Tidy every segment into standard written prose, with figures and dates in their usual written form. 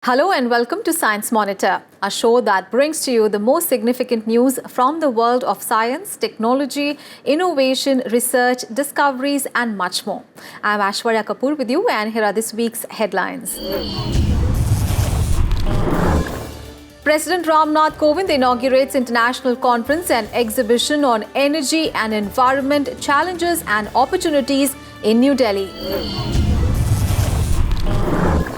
Hello and welcome to Science Monitor, a show that brings to you the most significant news from the world of science, technology, innovation, research, discoveries and much more. I'm Aishwarya Kapoor with you and here are this week's headlines. President Ramnath Kovind inaugurates international conference and exhibition on energy and environment challenges and opportunities in New Delhi.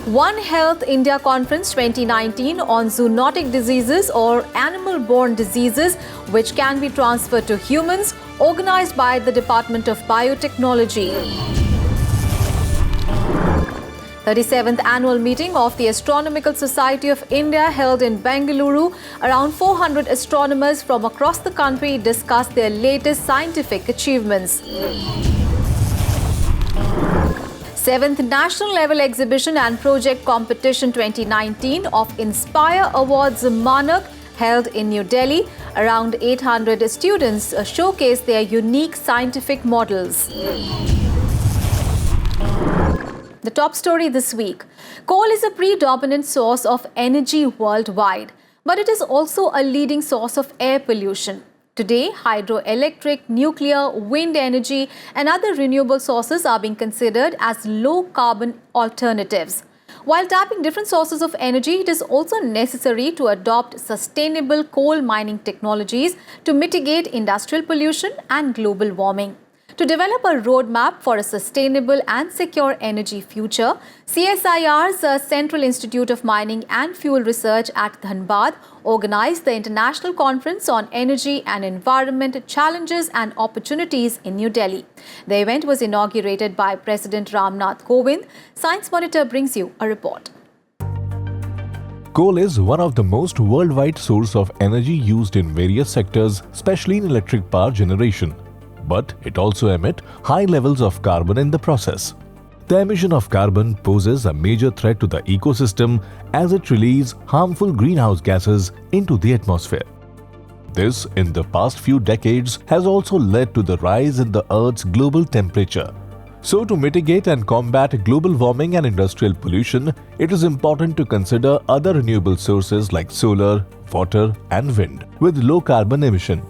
One Health India Conference 2019 on zoonotic diseases or animal-borne diseases which can be transferred to humans, organized by the Department of Biotechnology. 37th Annual Meeting of the Astronomical Society of India held in Bengaluru. Around 400 astronomers from across the country discussed their latest scientific achievements. 7th National Level Exhibition and Project Competition 2019 of Inspire Awards Monarch held in New Delhi. Around 800 students showcased their unique scientific models. The top story this week. Coal is a predominant source of energy worldwide, but it is also a leading source of air pollution. Today, hydroelectric, nuclear, wind energy and other renewable sources are being considered as low-carbon alternatives. While tapping different sources of energy, it is also necessary to adopt sustainable coal mining technologies to mitigate industrial pollution and global warming. To develop a roadmap for a sustainable and secure energy future, CSIR's Central Institute of Mining and Fuel Research at Dhanbad organized the International Conference on Energy and Environment Challenges and Opportunities in New Delhi. The event was inaugurated by President Ramnath Kovind. Science Monitor brings you a report. Coal is one of the most worldwide sources of energy used in various sectors, especially in electric power generation. But it also emits high levels of carbon in the process. The emission of carbon poses a major threat to the ecosystem as it releases harmful greenhouse gases into the atmosphere. This, in the past few decades, has also led to the rise in the Earth's global temperature. So, to mitigate and combat global warming and industrial pollution, it is important to consider other renewable sources like solar, water, and wind with low carbon emission.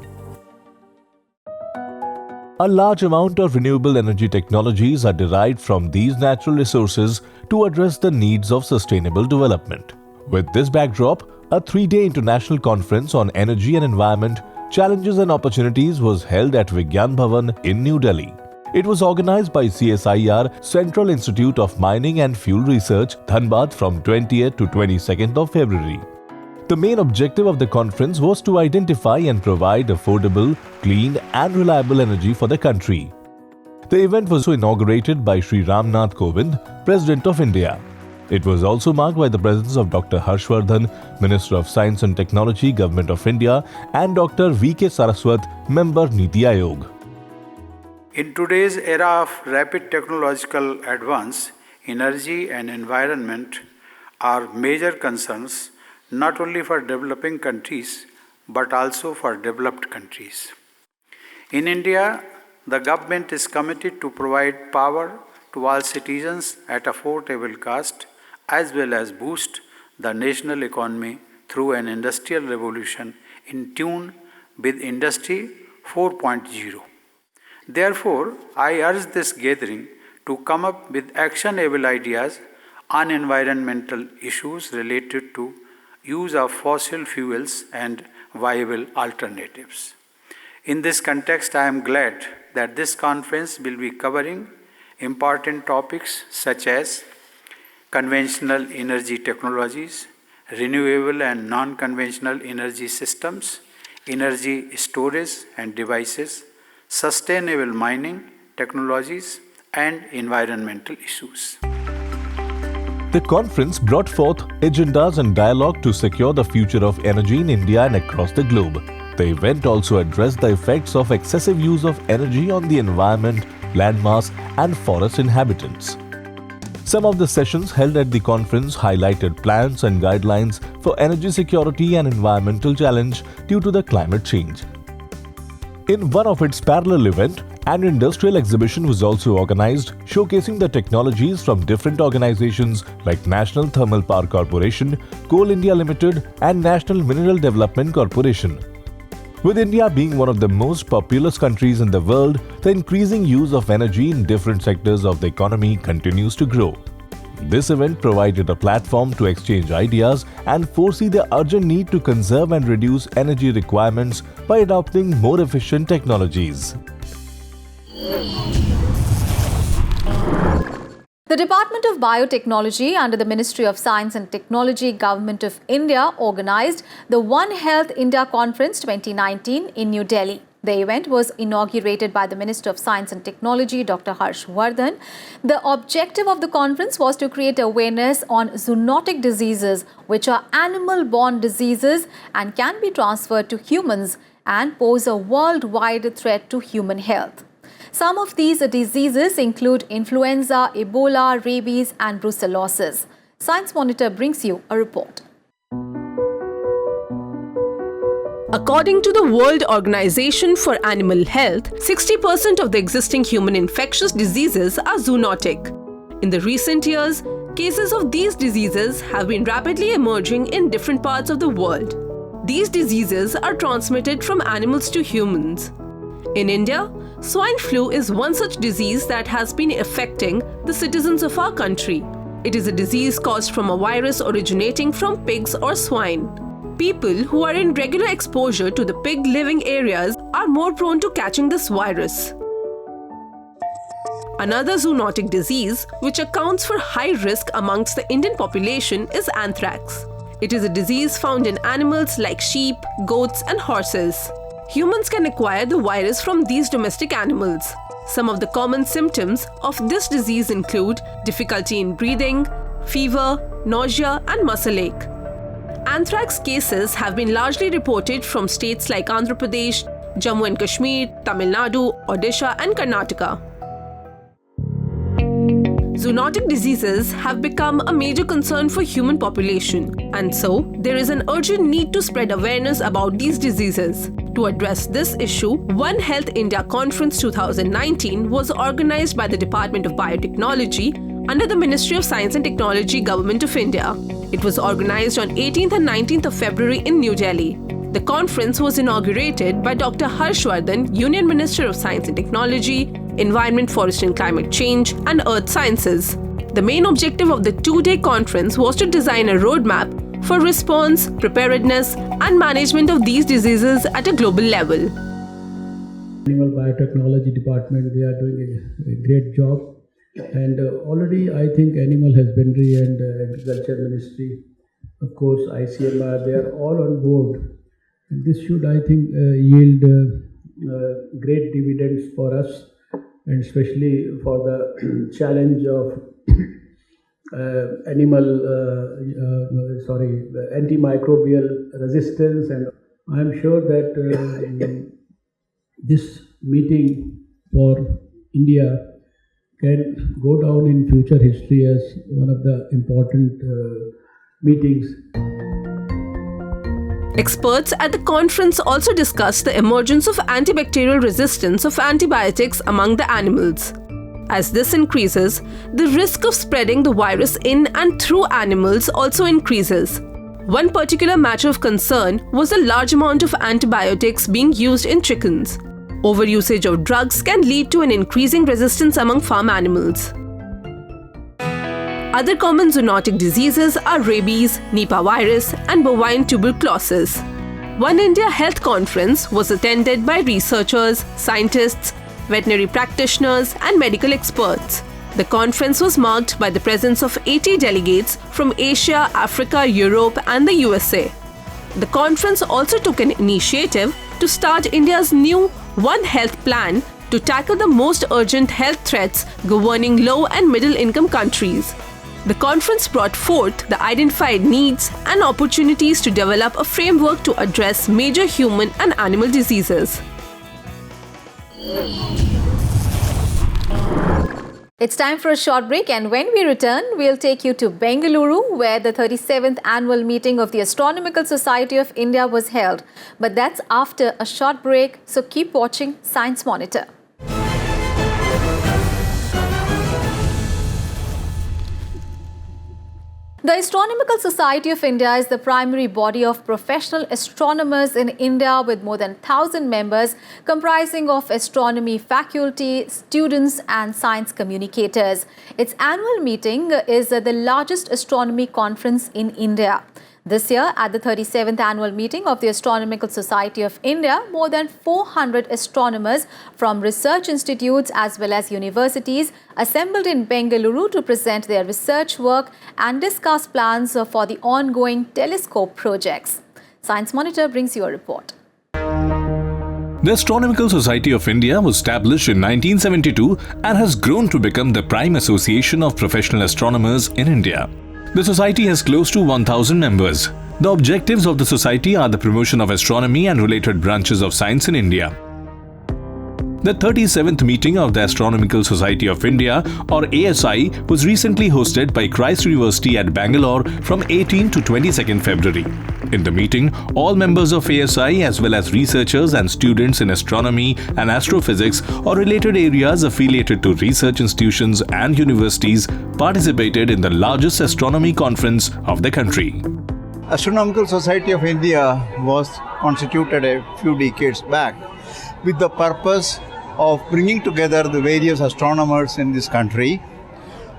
A large amount of renewable energy technologies are derived from these natural resources to address the needs of sustainable development. With this backdrop, a 3-day international conference on energy and environment, challenges and opportunities was held at Vigyan Bhavan in New Delhi. It was organized by CSIR Central Institute of Mining and Fuel Research, Dhanbad from 20th to 22nd of February. The main objective of the conference was to identify and provide affordable, clean and reliable energy for the country. The event was inaugurated by Shri Ramnath Kovind, President of India. It was also marked by the presence of Dr. Harshvardhan, Minister of Science and Technology, Government of India, and Dr. V.K. Saraswat, Member Niti Aayog. In today's era of rapid technological advance, energy and environment are major concerns not only for developing countries but also for developed countries. In India, the government is committed to provide power to all citizens at affordable cost as well as boost the national economy through an industrial revolution in tune with Industry 4.0. Therefore, I urge this gathering to come up with actionable ideas on environmental issues related to use of fossil fuels and viable alternatives. In this context, I am glad that this conference will be covering important topics such as conventional energy technologies, renewable and non-conventional energy systems, energy storage and devices, sustainable mining technologies, and environmental issues. The conference brought forth agendas and dialogue to secure the future of energy in India and across the globe. The event also addressed the effects of excessive use of energy on the environment, landmass, and forest inhabitants. Some of the sessions held at the conference highlighted plans and guidelines for energy security and environmental challenge due to the climate change. In one of its parallel events, An industrial exhibition was also organized, showcasing the technologies from different organizations like National Thermal Power Corporation, Coal India Limited, and National Mineral Development Corporation. With India being one of the most populous countries in the world, the increasing use of energy in different sectors of the economy continues to grow. This event provided a platform to exchange ideas and foresee the urgent need to conserve and reduce energy requirements by adopting more efficient technologies. The Department of Biotechnology under the Ministry of Science and Technology, Government of India organized the One Health India Conference 2019 in New Delhi. The event was inaugurated by the Minister of Science and Technology, Dr. Aishwarya. The objective of the conference was to create awareness on zoonotic diseases, which are animal-borne diseases and can be transferred to humans and pose a worldwide threat to human health. Some of these diseases include influenza, Ebola, rabies, and brucellosis. Science Monitor brings you a report. According to the World Organization for Animal Health, 60% of the existing human infectious diseases are zoonotic. In the recent years, cases of these diseases have been rapidly emerging in different parts of the world. These diseases are transmitted from animals to humans. In India, swine flu is one such disease that has been affecting the citizens of our country. It is a disease caused from a virus originating from pigs or swine. People who are in regular exposure to the pig living areas are more prone to catching this virus. Another zoonotic disease which accounts for high risk amongst the Indian population is anthrax. It is a disease found in animals like sheep, goats, and horses. Humans can acquire the virus from these domestic animals. Some of the common symptoms of this disease include difficulty in breathing, fever, nausea, and muscle ache. Anthrax cases have been largely reported from states like Andhra Pradesh, Jammu and Kashmir, Tamil Nadu, Odisha, and Karnataka. Zoonotic diseases have become a major concern for human population, and so there is an urgent need to spread awareness about these diseases. To address this issue, One Health India Conference 2019 was organized by the Department of Biotechnology under the Ministry of Science and Technology, Government of India. It was organized on 18th and 19th of February in New Delhi. The conference was inaugurated by Dr. Aishwarya, Union Minister of Science and Technology, Environment, Forest and Climate Change, and Earth Sciences. The main objective of the two-day conference was to design a roadmap for response, preparedness, and management of these diseases at a global level. Animal Biotechnology Department, they are doing a great job. And already I think Animal Husbandry and Agriculture Ministry, of course ICMR, they are all on board. This should, I think, yield great dividends for us, and especially for the challenge of antimicrobial resistance. And I am sure that this meeting for India can go down in future history as one of the important meetings. Experts at the conference also discussed the emergence of antibacterial resistance of antibiotics among the animals. As this increases, the risk of spreading the virus in and through animals also increases. One particular matter of concern was the large amount of antibiotics being used in chickens. Overusage of drugs can lead to an increasing resistance among farm animals. Other common zoonotic diseases are rabies, Nipah virus, and bovine tuberculosis. One India Health Conference was attended by researchers, scientists, veterinary practitioners, and medical experts. The conference was marked by the presence of 80 delegates from Asia, Africa, Europe, and the USA. The conference also took an initiative to start India's new One Health Plan to tackle the most urgent health threats governing low and middle income countries. The conference brought forth the identified needs and opportunities to develop a framework to address major human and animal diseases. It's time for a short break, and when we return, we'll take you to Bengaluru, where the 37th annual meeting of the Astronomical Society of India was held. But that's after a short break, so keep watching Science Monitor. The Astronomical Society of India is the primary body of professional astronomers in India with more than 1,000 members comprising of astronomy faculty, students and science communicators. Its annual meeting is the largest astronomy conference in India. This year, at the 37th annual meeting of the Astronomical Society of India, more than 400 astronomers from research institutes as well as universities assembled in Bengaluru to present their research work and discuss plans for the ongoing telescope projects. Science Monitor brings you a report. The Astronomical Society of India was established in 1972 and has grown to become the prime association of professional astronomers in India. The society has close to 1,000 members. The objectives of the society are the promotion of astronomy and related branches of science in India. The 37th meeting of the Astronomical Society of India, or ASI, was recently hosted by Christ University at Bangalore from 18 to 22nd February. In the meeting, all members of ASI as well as researchers and students in astronomy and astrophysics or related areas affiliated to research institutions and universities participated in the largest astronomy conference of the country. Astronomical Society of India was constituted a few decades back with the purpose of bringing together the various astronomers in this country,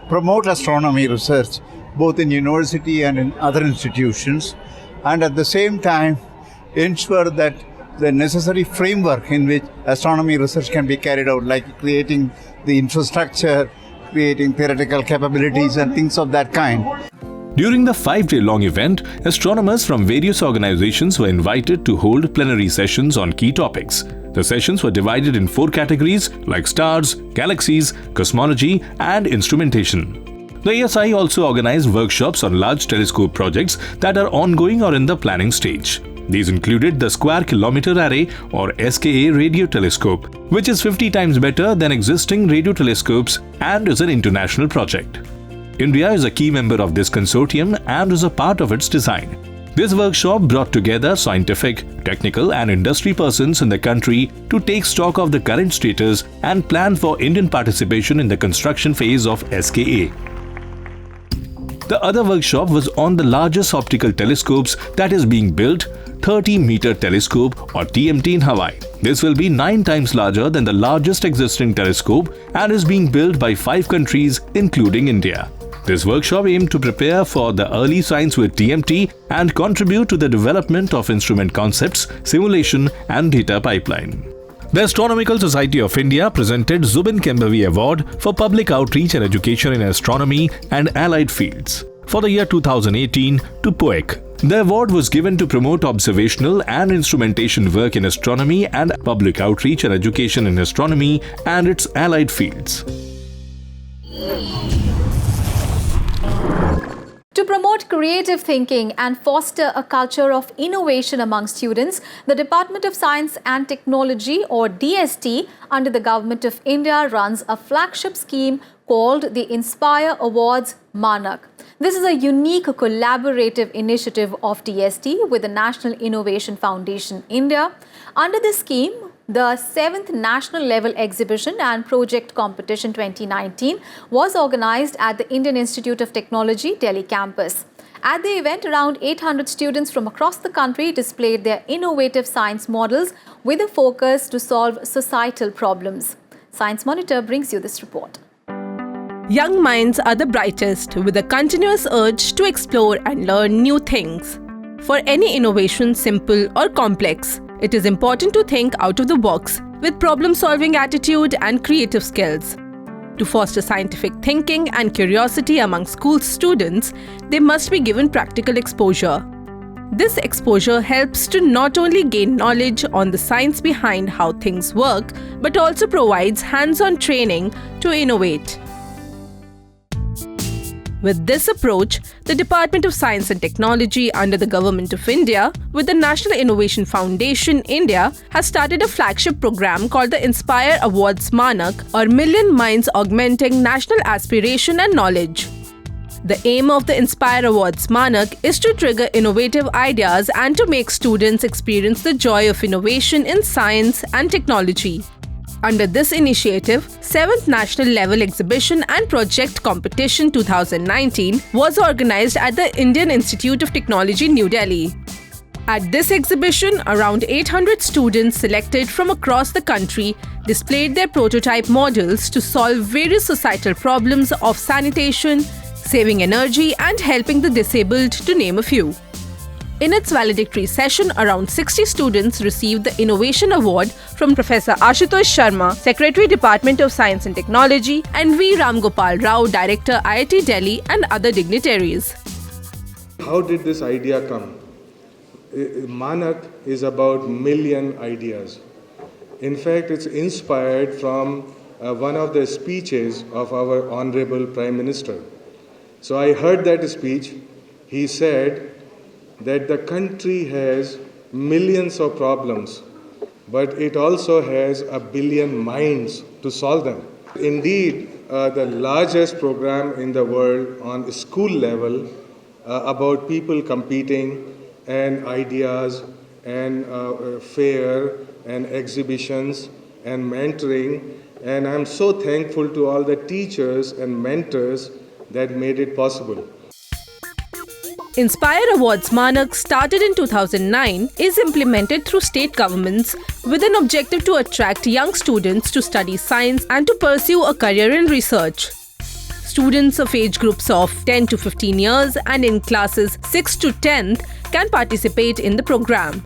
promote astronomy research both in university and in other institutions, and at the same time ensure that the necessary framework in which astronomy research can be carried out, like creating the infrastructure, creating theoretical capabilities and things of that kind. During the 5-day-long event, astronomers from various organizations were invited to hold plenary sessions on key topics. The sessions were divided in 4 categories like stars, galaxies, cosmology, and instrumentation. The ASI also organized workshops on large telescope projects that are ongoing or in the planning stage. These included the Square Kilometre Array or SKA radio telescope, which is 50 times better than existing radio telescopes and is an international project. India is a key member of this consortium and is a part of its design. This workshop brought together scientific, technical and industry persons in the country to take stock of the current status and plan for Indian participation in the construction phase of SKA. The other workshop was on the largest optical telescopes that is being built, 30-meter telescope or TMT in Hawaii. This will be 9 times larger than the largest existing telescope and is being built by 5 countries including India. This workshop aimed to prepare for the early science with TMT and contribute to the development of instrument concepts, simulation and data pipeline. The Astronomical Society of India presented Zubin Kembavi Award for Public Outreach and Education in Astronomy and Allied Fields for the year 2018 to POEC. The award was given to promote observational and instrumentation work in astronomy and public outreach and education in astronomy and its allied fields. To promote creative thinking and foster a culture of innovation among students, the Department of Science and Technology or DST under the Government of India runs a flagship scheme called the Inspire Awards Manak. This is a unique collaborative initiative of DST with the National Innovation Foundation India. Under this scheme, the 7th National Level Exhibition and Project Competition 2019 was organized at the Indian Institute of Technology, Delhi campus. At the event, around 800 students from across the country displayed their innovative science models with a focus to solve societal problems. Science Monitor brings you this report. Young minds are the brightest, with a continuous urge to explore and learn new things. For any innovation, simple or complex, it is important to think out of the box with problem-solving attitude and creative skills. To foster scientific thinking and curiosity among school students, they must be given practical exposure. This exposure helps to not only gain knowledge on the science behind how things work, but also provides hands-on training to innovate. With this approach, the Department of Science and Technology under the Government of India with the National Innovation Foundation India has started a flagship program called the Inspire Awards Manak, or Million Minds Augmenting National Aspiration and Knowledge. The aim of the Inspire Awards Manak is to trigger innovative ideas and to make students experience the joy of innovation in science and technology. Under this initiative, 7th National Level Exhibition and Project Competition 2019 was organized at the Indian Institute of Technology, New Delhi. At this exhibition, around 800 students selected from across the country displayed their prototype models to solve various societal problems of sanitation, saving energy, and helping the disabled, to name a few. In its valedictory session, around 60 students received the Innovation Award from Professor Ashutosh Sharma, Secretary, Department of Science and Technology, and V. Ram Gopal Rao, Director, IIT Delhi, and other dignitaries. How did this idea come? Manak is about million ideas. In fact, it's inspired from one of the speeches of our Honorable Prime Minister. So I heard that speech. He said that the country has millions of problems, but it also has a billion minds to solve them. Indeed, the largest program in the world on school level about people competing and ideas and fair and exhibitions and mentoring. And I'm so thankful to all the teachers and mentors that made it possible. Inspire Awards Manak, started in 2009, is implemented through state governments with an objective to attract young students to study science and to pursue a career in research. Students of age groups of 10 to 15 years and in classes 6 to 10th can participate in the program.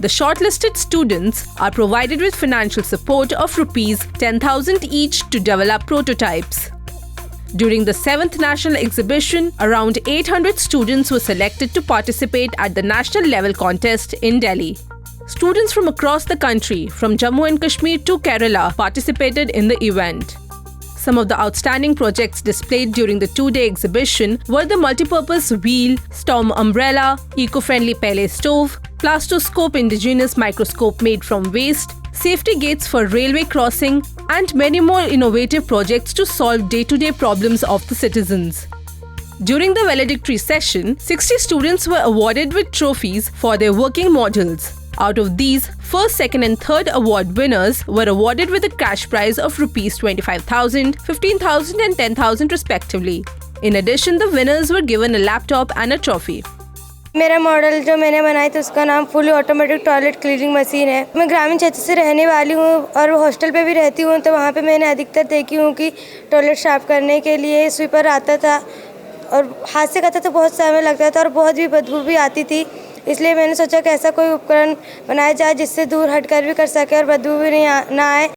The shortlisted students are provided with financial support of Rs 10,000 each to develop prototypes. During the 7th National Exhibition, around 800 students were selected to participate at the national level contest in Delhi. Students from across the country, from Jammu and Kashmir to Kerala, participated in the event. Some of the outstanding projects displayed during the two-day exhibition were the multipurpose wheel, storm umbrella, eco-friendly Pele stove, plastoscope indigenous microscope made from waste, safety gates for railway crossing, and many more innovative projects to solve day-to-day problems of the citizens. During the valedictory session, 60 students were awarded with trophies for their working models. Out of these, first, second and third award winners were awarded with a cash prize of Rs 25,000, 15,000 and 10,000 respectively. In addition, the winners were given a laptop and a trophy. मेरा model जो मैंने बनाया था उसका नाम fully automatic toilet cleaning machine है। मैं ग्रामीण क्षेत्र से रहने वाली हूँ और हॉस्टल पे भी रहती हूँ, तो वहाँ पे मैंने अधिकतर देखी हूँ कि टॉयलेट साफ करने के लिए स्वीपर आता था और हाथ से करता तो बहुत समय लगता था और बहुत भी बदबू भी आती थी। इसलिए मैंने सोचा कि ऐसा कोई उपकरण बनाया जाए जिससे दूर हटकर भी कर सके और बदबू भी ना आए।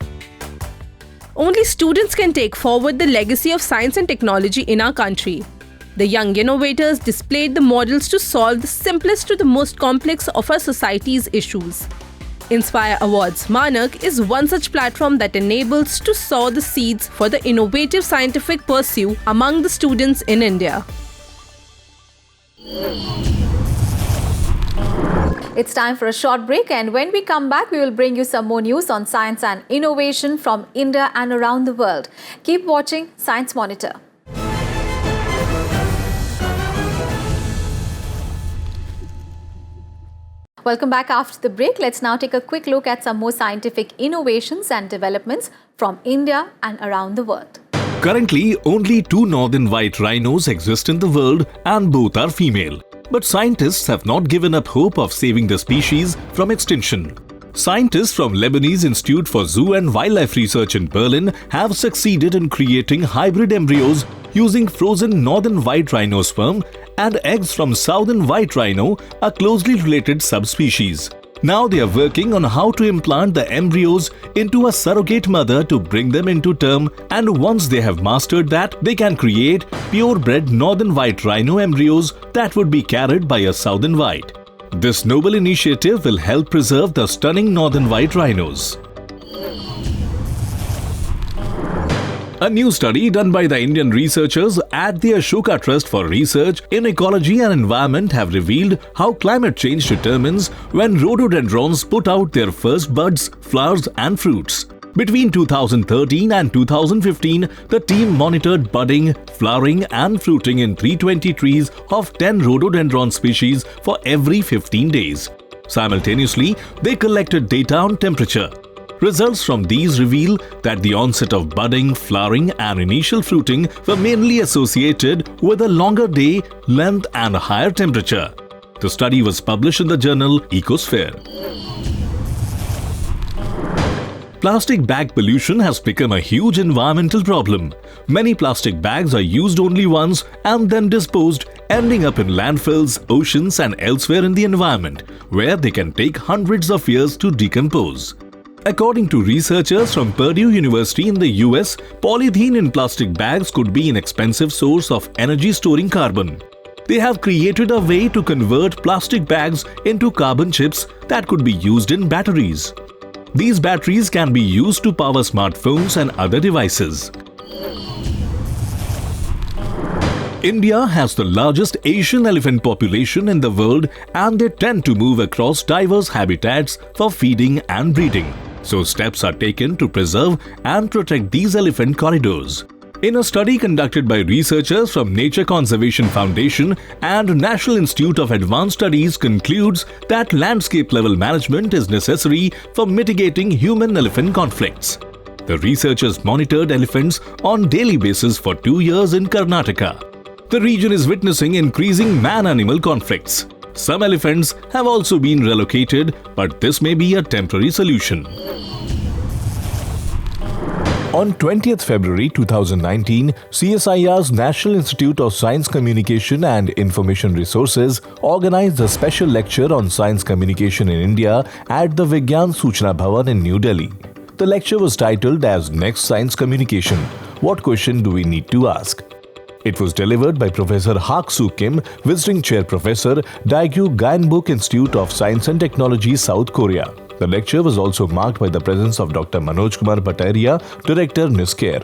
Only students can take forward the legacy of science and technology in our country. The young innovators displayed the models to solve the simplest to the most complex of our society's issues. Inspire Awards Manak is one such platform that enables to sow the seeds for the innovative scientific pursuit among the students in India. It's time for a short break, and when we come back, we will bring you some more news on science and innovation from India and around the world. Keep watching Science Monitor. Welcome back after the break. Let's now take a quick look at some more scientific innovations and developments from India and around the world. Currently, only 2 northern white rhinos exist in the world, and both are female. But scientists have not given up hope of saving the species from extinction. Scientists from Lebanese Institute for Zoo and Wildlife Research in Berlin have succeeded in creating hybrid embryos using frozen northern white rhino sperm and eggs from southern white rhino, a closely related subspecies. Now they are working on how to implant the embryos into a surrogate mother to bring them into term, and once they have mastered that, they can create purebred northern white rhino embryos that would be carried by a southern white. This noble initiative will help preserve the stunning northern white rhinos. A new study done by the Indian researchers at the Ashoka Trust for Research in Ecology and Environment have revealed how climate change determines when rhododendrons put out their first buds, flowers and fruits. Between 2013 and 2015, the team monitored budding, flowering and fruiting in 320 trees of 10 rhododendron species for every 15 days. Simultaneously, they collected data on temperature. Results from these reveal that the onset of budding, flowering and initial fruiting were mainly associated with a longer day length and a higher temperature. The study was published in the journal Ecosphere. Plastic bag pollution has become a huge environmental problem. Many plastic bags are used only once and then disposed, ending up in landfills, oceans and elsewhere in the environment, where they can take hundreds of years to decompose. According to researchers from Purdue University in the US, polythene in plastic bags could be an expensive source of energy storing carbon. They have created a way to convert plastic bags into carbon chips that could be used in batteries. These batteries can be used to power smartphones and other devices. India has the largest Asian elephant population in the world, and they tend to move across diverse habitats for feeding and breeding. So steps are taken to preserve and protect these elephant corridors. In a study conducted by researchers from Nature Conservation Foundation and National Institute of Advanced Studies concludes that landscape-level management is necessary for mitigating human-elephant conflicts. The researchers monitored elephants on daily basis for 2 years in Karnataka. The region is witnessing increasing man-animal conflicts. Some elephants have also been relocated, but this may be a temporary solution. On 20th February 2019, CSIR's National Institute of Science Communication and Information Resources organized a special lecture on science communication in India at the Vigyan Suchna Bhavan in New Delhi. The lecture was titled as Next Science Communication: What Question Do We Need to Ask? It was delivered by Professor Hak Soo Kim, Visiting Chair Professor, Daegu Gyeongbuk Institute of Science and Technology, South Korea. The lecture was also marked by the presence of Dr. Manoj Kumar Bhattaria, Director, NISCARE.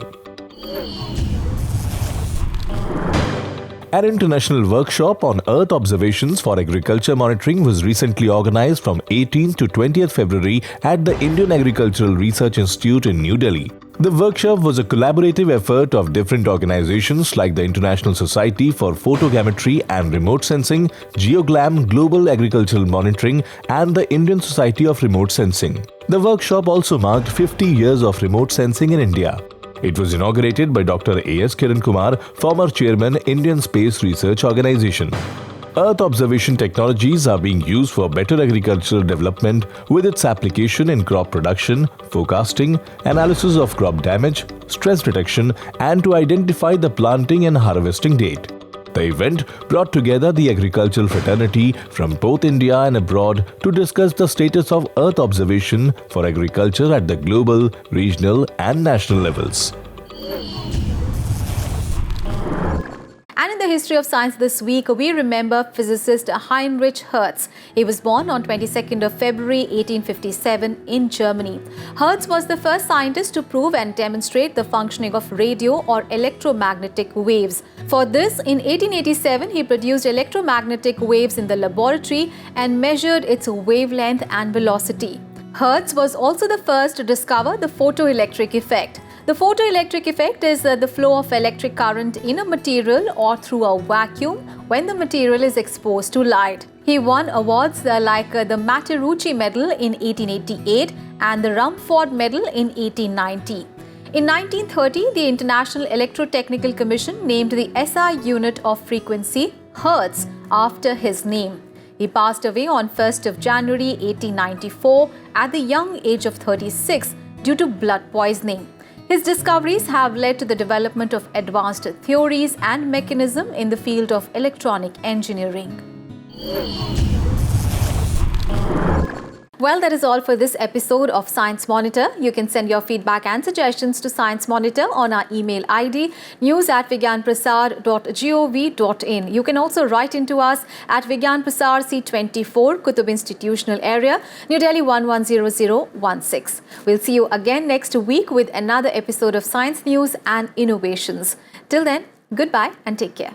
An international workshop on Earth observations for agriculture monitoring was recently organized from 18th to 20th February at the Indian Agricultural Research Institute in New Delhi. The workshop was a collaborative effort of different organizations like the International Society for Photogrammetry and Remote Sensing, GeoGlam Global Agricultural Monitoring, and the Indian Society of Remote Sensing. The workshop also marked 50 years of remote sensing in India. It was inaugurated by Dr. A.S. Kiran Kumar, former chairman, Indian Space Research Organization. Earth observation technologies are being used for better agricultural development with its application in crop production, forecasting, analysis of crop damage, stress detection, and to identify the planting and harvesting date. The event brought together the agricultural fraternity from both India and abroad to discuss the status of Earth observation for agriculture at the global, regional, and national levels. And in the history of science this week, we remember physicist Heinrich Hertz. He was born on 22nd of February 1857 in Germany. Hertz was the first scientist to prove and demonstrate the functioning of radio or electromagnetic waves. For this, in 1887, he produced electromagnetic waves in the laboratory and measured its wavelength and velocity. Hertz was also the first to discover the photoelectric effect. The photoelectric effect is the flow of electric current in a material or through a vacuum when the material is exposed to light. He won awards like the Matteucci Medal in 1888 and the Rumford Medal in 1890. In 1930, the International Electrotechnical Commission named the SI unit of frequency Hertz after his name. He passed away on 1st of January 1894 at the young age of 36 due to blood poisoning. His discoveries have led to the development of advanced theories and mechanism in the field of electronic engineering. Well, that is all for this episode of Science Monitor. You can send your feedback and suggestions to Science Monitor on our email ID news@vigyanprasar.gov.in. You can also write into us at Vigyan Prasar C24, Kutub Institutional Area, New Delhi 110016. We'll see you again next week with another episode of Science News and Innovations. Till then, goodbye and take care.